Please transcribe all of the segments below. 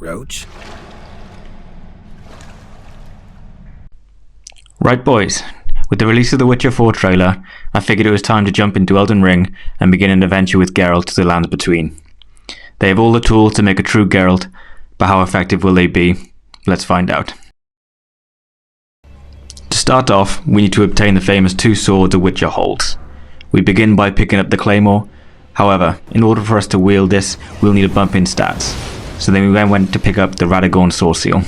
Roach. Right boys, with the release of the Witcher 4 trailer, I figured it was time to jump into Elden Ring and begin an adventure with Geralt to the lands between. They have all the tools to make a true Geralt, but how effective will they be? Let's find out. To start off, we need to obtain the famous two swords the Witcher holds. We begin by picking up the Claymore. However, in order for us to wield this, we'll need a bump in stats. So then we went to pick up the Radagon Sword Seal.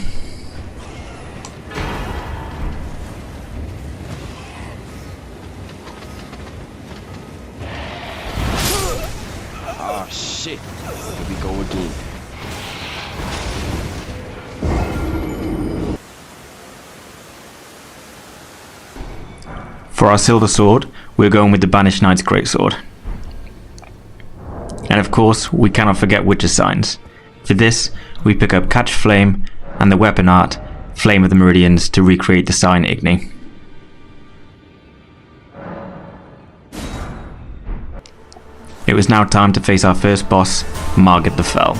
Oh shit, here we go again. For our silver sword, we're going with the Banished Knight's Greatsword. And of course, we cannot forget Witcher signs. For this, we pick up Catch Flame and the weapon art, Flame of the Meridians, to recreate the sign Igni. It was now time to face our first boss, Margit the Fell.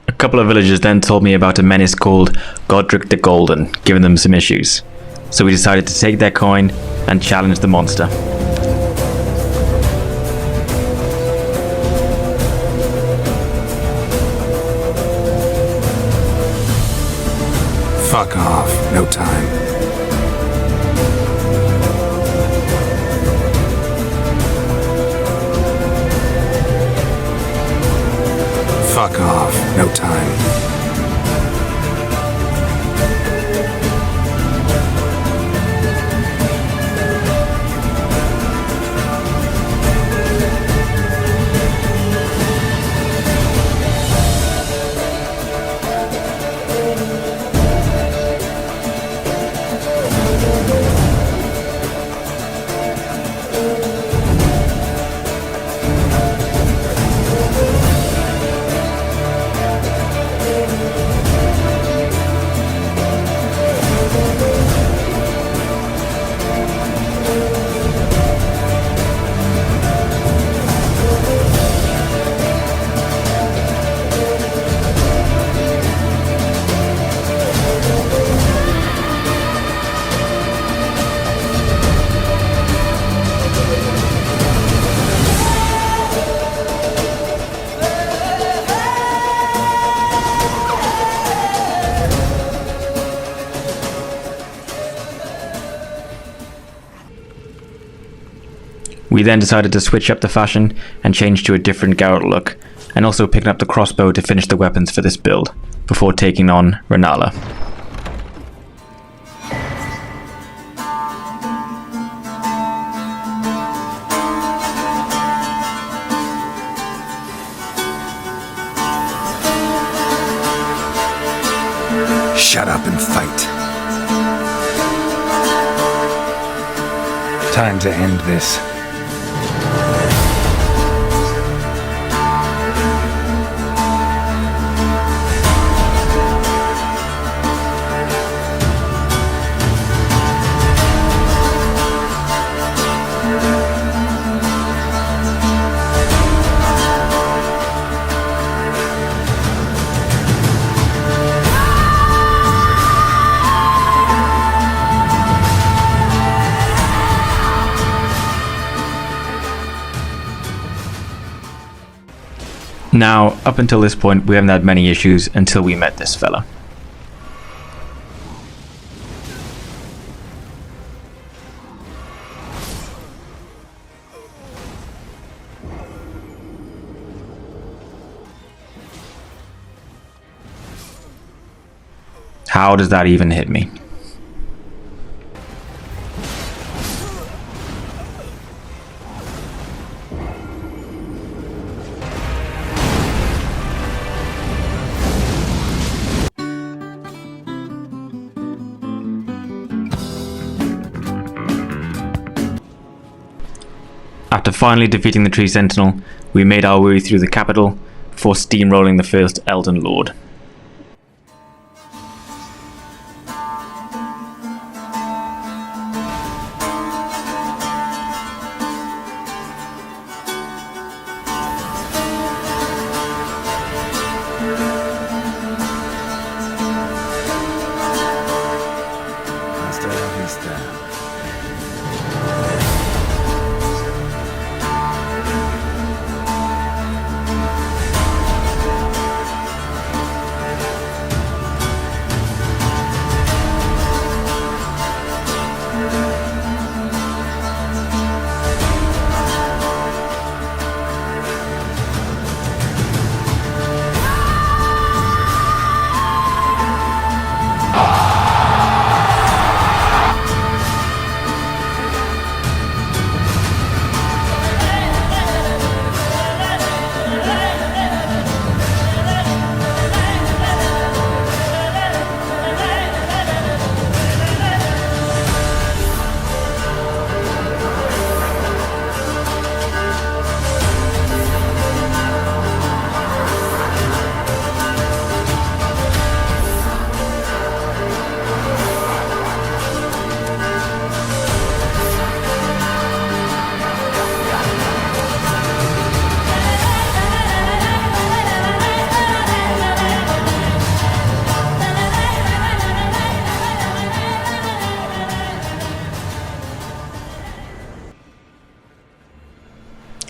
A couple of villagers then told me about a menace called Godrick the Golden, giving them some issues. So we decided to take their coin and challenge the monster. Fuck off. No time. Fuck off. No time. We then decided to switch up the fashion and change to a different Geralt look, and also picking up the crossbow to finish the weapons for this build, before taking on Rennala. Shut up and fight. Time to end this. Now, up until this point, we haven't had many issues until we met this fella. How does that even hit me? After finally defeating the Tree Sentinel, we made our way through the capital before steamrolling the first Elden Lord. Hasta la vista.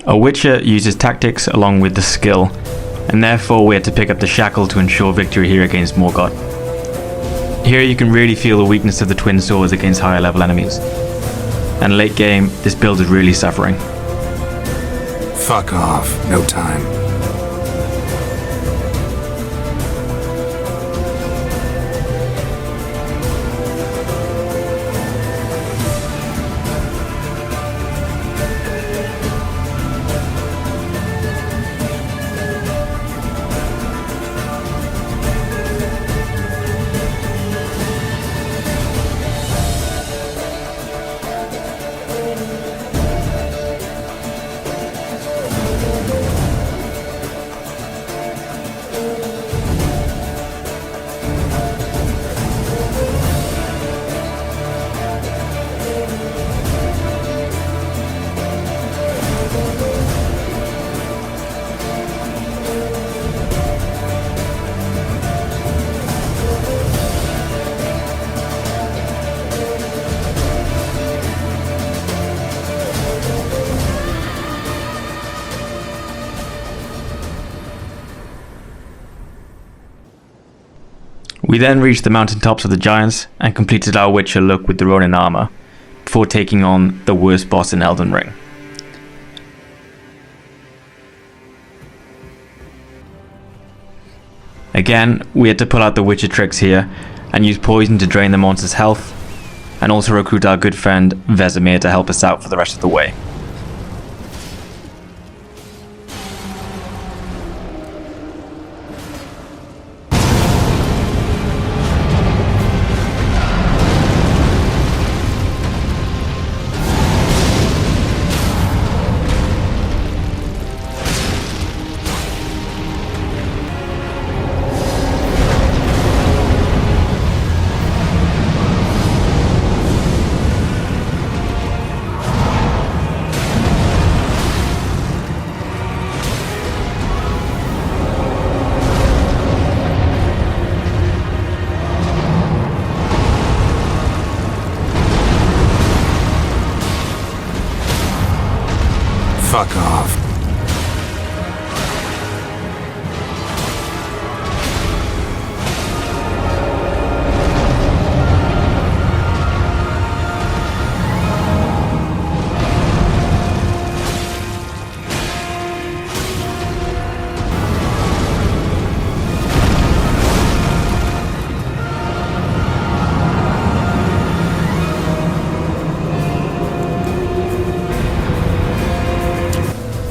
A Witcher uses tactics along with the skill, and therefore we had to pick up the shackle to ensure victory here against Morgott. Here you can really feel the weakness of the twin swords against higher level enemies, and late game this build is really suffering. Fuck off. No time. We then reached the mountaintops of the Giants and completed our Witcher look with the Ronin armor, before taking on the worst boss in Elden Ring. Again, we had to pull out the Witcher tricks here and use poison to drain the monster's health, and also recruit our good friend Vesemir to help us out for the rest of the way. Fuck off.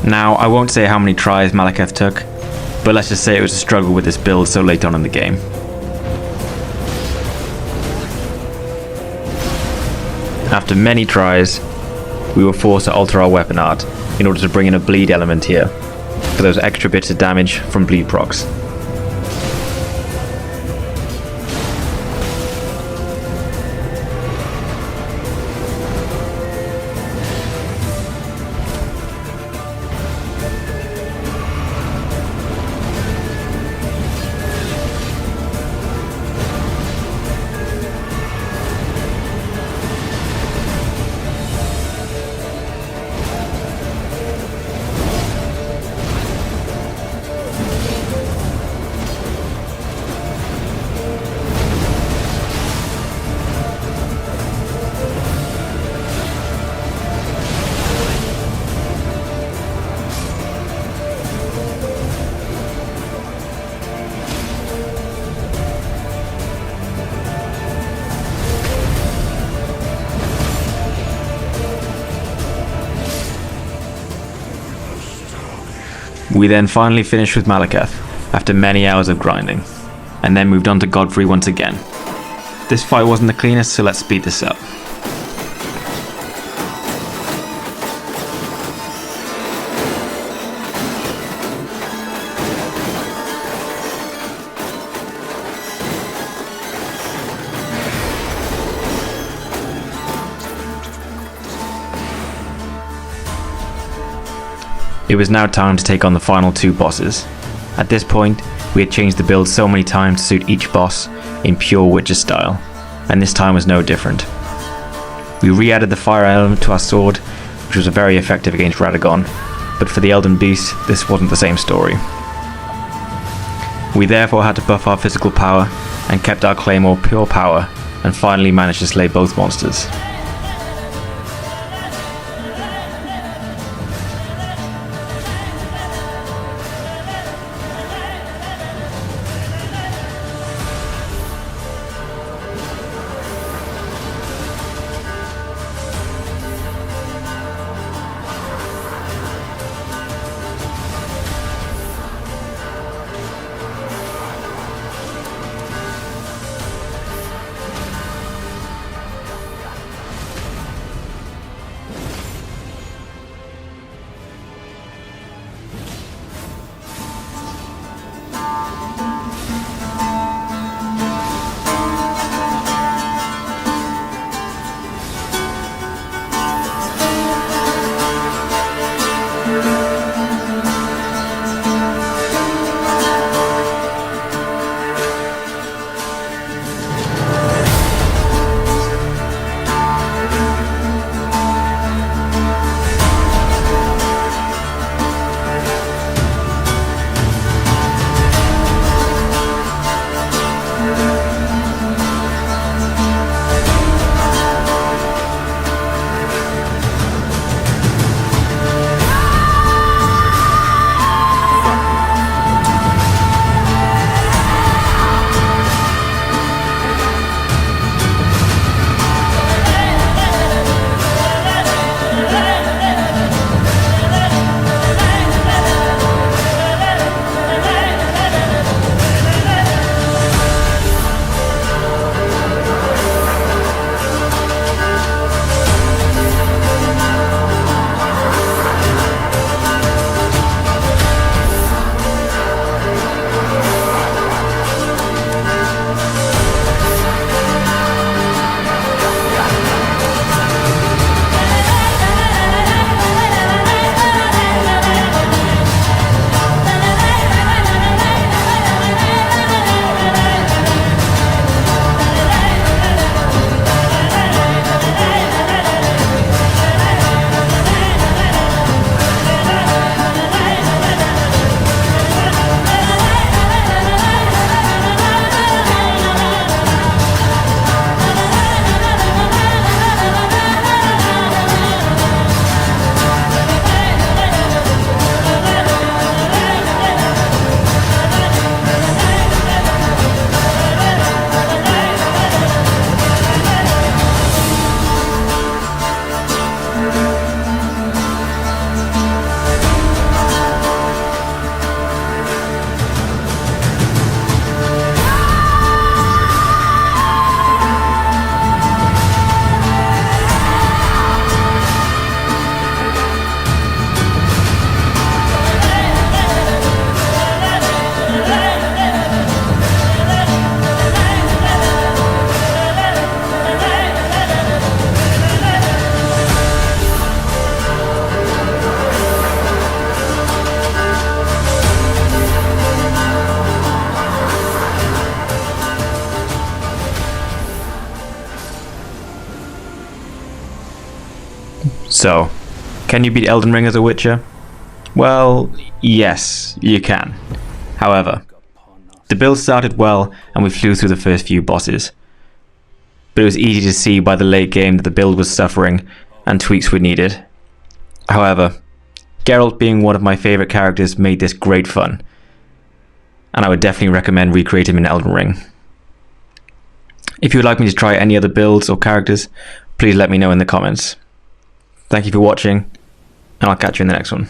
Now, I won't say how many tries Maliketh took, but let's just say it was a struggle with this build so late on in the game. After many tries, we were forced to alter our weapon art in order to bring in a bleed element here, for those extra bits of damage from bleed procs. We then finally finished with Maliketh, after many hours of grinding, and then moved on to Godfrey once again. This fight wasn't the cleanest, so let's speed this up. It was now time to take on the final two bosses. At this point, we had changed the build so many times to suit each boss in pure Witcher style, and this time was no different. We re-added the fire element to our sword, which was very effective against Radagon, but for the Elden Beast, this wasn't the same story. We therefore had to buff our physical power, and kept our claymore pure power, and finally managed to slay both monsters. So, can you beat Elden Ring as a Witcher? Well, yes, you can. However, the build started well and we flew through the first few bosses. But it was easy to see by the late game that the build was suffering and tweaks were needed. However, Geralt being one of my favourite characters made this great fun, and I would definitely recommend recreating him in Elden Ring. If you would like me to try any other builds or characters, please let me know in the comments. Thank you for watching, and I'll catch you in the next one.